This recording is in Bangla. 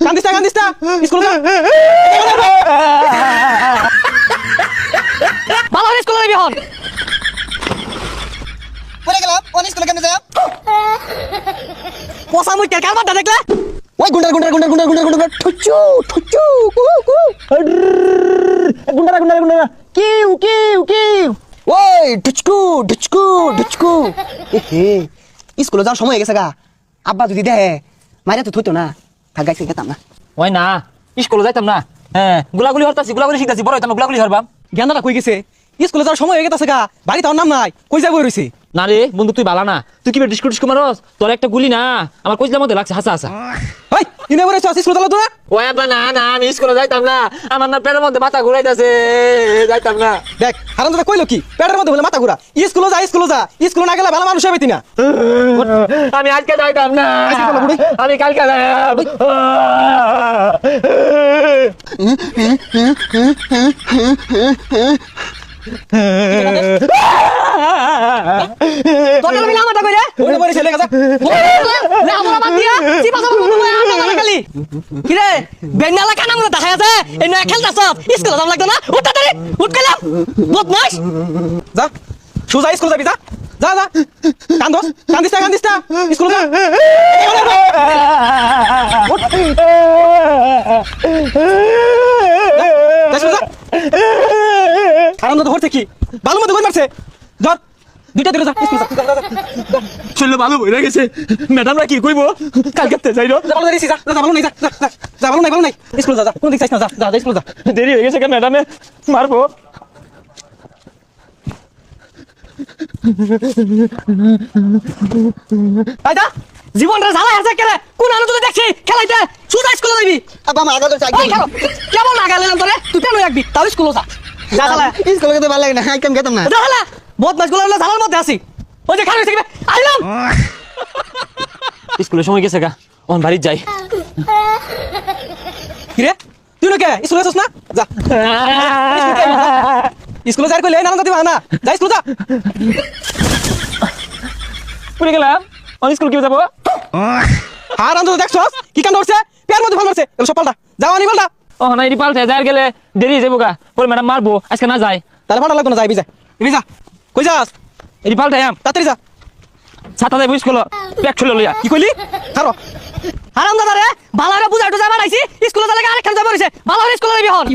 কান্দিস না স্কুল যা ভালো করে স্কুলে যাবি হন পড়ে গেলাম কোন স্কুলে কেন যাব পোষা মুইতে কারবারটা দেখলে ওই গুন্ডা ঠুচু গুন্ডা কিউ ওই ঢুচকু এহে স্কুলে যাওয়ার সময় হয়ে গেছে গা আব্বা যদি দেহে মাইরা তো থইতো না গাইছে গেতাম না ওই না স্কুলে যাইতাম না হ্যাঁ গুলাগুলি হরতাছি গুলাগুলি শিখতাছি বড় হইতাম গুলাগুলি হরবাম জ্ঞানদাটা কই গেছে স্কুলে যাওয়ার সময় হয়ে গেছে গা বাড়ি তার নাম নাই কই যাবো রইছে না রে বন্ধু তুই বালা না তুই কি ডিসকো মারস তোর একটা গুলি না আমার কইজলার মধ্যে লাগছে হাসা ওই ইনে বলে স্কুলে চালা তো ওই আব্বা না আমি স্কুলে যাইতাম না আমার না পেটের মধ্যে মাথা ঘুরাইতাছে যাইতাম না দেখ হারাম দাদা কইলো কি পেটের মধ্যে বলে মাথা ঘুরা স্কুলে যা স্কুলে না গেলে ভালো মানুষ হবে না আমি আজকে যাইতাম না আমি কালকে যাইতাম তোকে আমি নামাটা কইরে ওরে বলে ছেলে কথা না আমরা বাদ দিয়া চিপা চাপা করব আমরা মারা খালি কি রে বেনালা কানা মনে দেখা আছে এই না খেলতাছ স্কুলে যাব লাগতো না উঠ তাড়াতাড়ি উঠ গেলাম বদমাশ যা সুজা স্কুল যাবি যা কান্দিস না স্কুল যা হারাম দাদা হচ্ছে কি ভালো মতো কই মারছে ধর দুইটা দিলে যা স্কুল যা শুনলে ভালো হয়ে গেছে ম্যাডামরা কি কইবো কালকে যাই রে ভালো দিছি যা ভালো নাই যা ভালো নাই স্কুল যা কোন দিক চাইছ না যা স্কুল যা দেরি হয়ে গেছে কেন ম্যাডামে মারবো আইদা জীবনটা জ্বালা আছে কেরে কোন আলো তুই দেখছি খেলাইতে সুজা স্কুলে যাবি আব্বা মা আগা তো চাই ওই খেলো কেমন লাগাইলাম তোরে তুই কেন রাখবি তাও স্কুলে যা যা জ্বালা স্কুলে যেতে ভালো লাগে না কেন গেতাম না যা জ্বালা বদমাশ গুলো জ্বালার মধ্যে আছি ওই যে খারাপ হইছে আইলাম স্কুলের সময় গেছে গা অন বাড়ি যাই কি রে তুই না কে স্কুলে যাস না যা স্কুলে যাই কইলে না না দিবা না যা স্কুল যা পুরে গেলাম অন স্কুল কি যাবো হারাম দাদা দেখছস কি কাণ্ড করছে পেয়ার মধ্যে ভালো মারছে এলো সব পাল্টা যাও আনি পাল্টা ও না এটি পাল্টে যাই গেলে দেরি হয়ে যাবো গা পরে ম্যাডাম মারবো আজকে না যাই তাহলে পাল্টা লাগতো না যাই বিজা কই যাস এটি পাল্টে তাড়াতাড়ি যা ছাতা দেবো স্কুল ব্যাগ ছুলে লইয়া কি কইলি খারো হারাম দাদা রে ভালো করে বুঝাই টুজা বানাইছি স্কুলে যালে আরেকখান যাবে রইছে ভালো করে স্কুলে যাবি হন